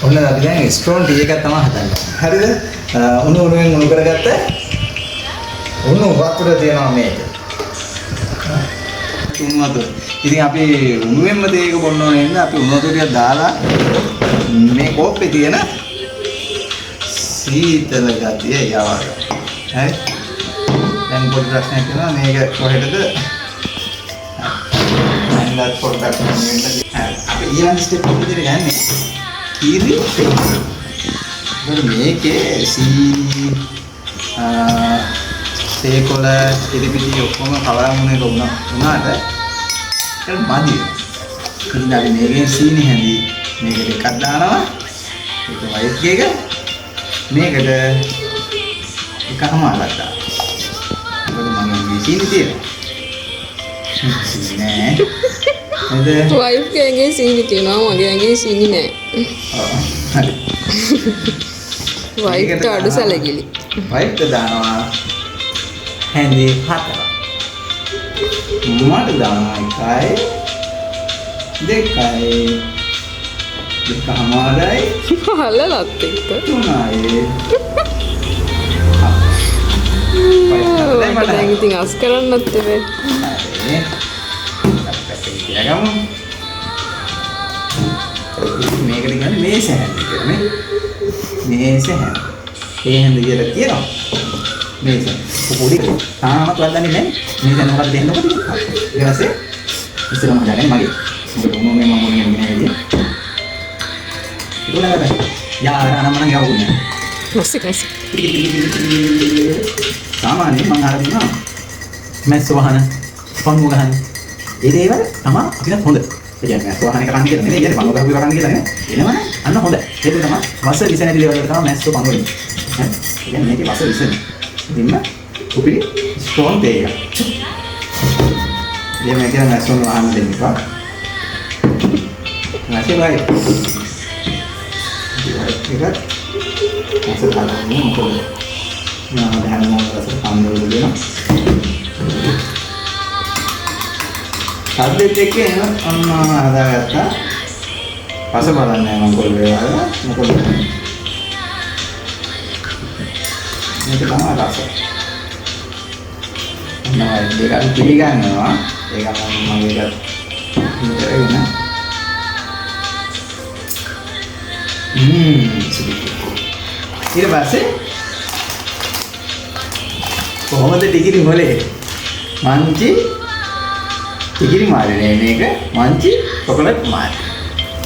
ඔන්න අපි දැන් ස්ට්‍රෝන් ටී එකක් තමයි හදන්නේ. හරිද? උණුවෙන් උණු කරගත්ත උණු වතුර තියෙනවා මේක. උණු වතුර. ඉතින් අපි උණුවෙන්ම දෙයක බොන්න ඕනේ නේද? අපි උණු වතුර ටිකක් දාලා මේ කෝප්පේ තියෙන සීතල ගතිය යවගන්න. හරි? දැන් පොඩි ප්‍රශ්නයක් තියෙනවා මේක කොහෙටද? මයින්ඩ් පොඩ්ඩක් වෙන්න. අපි ඊළඟ ස්ටෙප් එක විදිහට ගන්නේ. කීරි මේකේ සීනි තේකොළ ඉරිපිටි ඔක්කොම කවරමුණේක වුණාට ඒක මදි. ඉතින් අපි මේකේ සීනි හැඳි මේකට එකක් දානවා. ඒක වයිට් එක මේකට එකමාරක් දානවා. මොකද මම මේ සීනි තියෙනවා. නෑ. නේද? වයිෆ් කෙනෙක්ගේ සීනි තියෙනවා මගේ ඇඟේ සීනි නෑ. හරි. වයිෆ්ට අඩු සැලකිලි. වයිෆ්ට දානවා හැන්දි 4. මට දානවා 1 2 දෙකමාරයි හලලත් එක්ක 3යි. දැන් ඉතින් අස් කරන්නත් එපේ. හරි. යගමු. මේකට කියන්නේ මේස හැන්දි කියලා නේ. මේස හැන්දි. ඒ හැන්දි කියලා කියනවා. මේස. පොඩි තාමත් වදන්නේ නැහැ. මේක මොකක්ද දෙන්න මොකද? ඊට පස්සේ ඉස්සරහම දාගන්නේ මගේ. මොකද මොනේ මම මොනේ කියන්නේ නේද? ඒක නේද? යාර අනමන ගාවුනේ. මොස්සිකස්. සාමාන්‍යයෙන් මම අහලා තියෙනවා මැස්ස වහන පංගු ගහන ඒ දේවල් තමයි අපිට හොඳ. ඒ කියන්නේ සෝහන කරන්න කියලා නෙමෙයි. කියන්නේ පංගු ගහපු කරන්න කියලා නෙමෙයි. එනවනේ අන්න හොඳ. ඒක තමයි වස විසනටි ලෙවල් එකට තමයි මැස්සෝ පංගු වෙන්නේ. ඒ කියන්නේ මේකේ වස විසන. ඉතින්ම උපිරි ස්ටෝන් තේක. මේ මේකේ මැස්සෝ වහන්න දෙන්න එපා. නැසෙයි. ඒක අසල් ගන්න මොකද? මම දැන් මොකද පංගු දෙනවා. සද්දෙත් එක්ක එන අන්න හදාගත්තා. පස බලන්නේ මම කොල් වේවා මොකද? මේක තමයි රස. නෑ දෙකක් පිළිගන්නවා. ඒක මම මේක ඉතින් ඊට පස්සේ කොහොමද ටිකිරි මොලේ මංචි ටිකිරි මාරේ මේක මංචි චොකලට් මාරේ.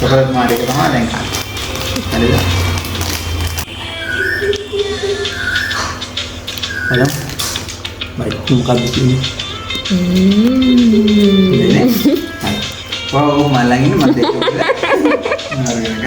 චොකලට් මාරේ එක තමයි දැන් කන්නේ. හරිද? හලෝ. බයි මොකක්ද කියන්නේ? නේ? හරි. වව් මල්ලන් ඉන්නේ මට ඒක. හරි නේද?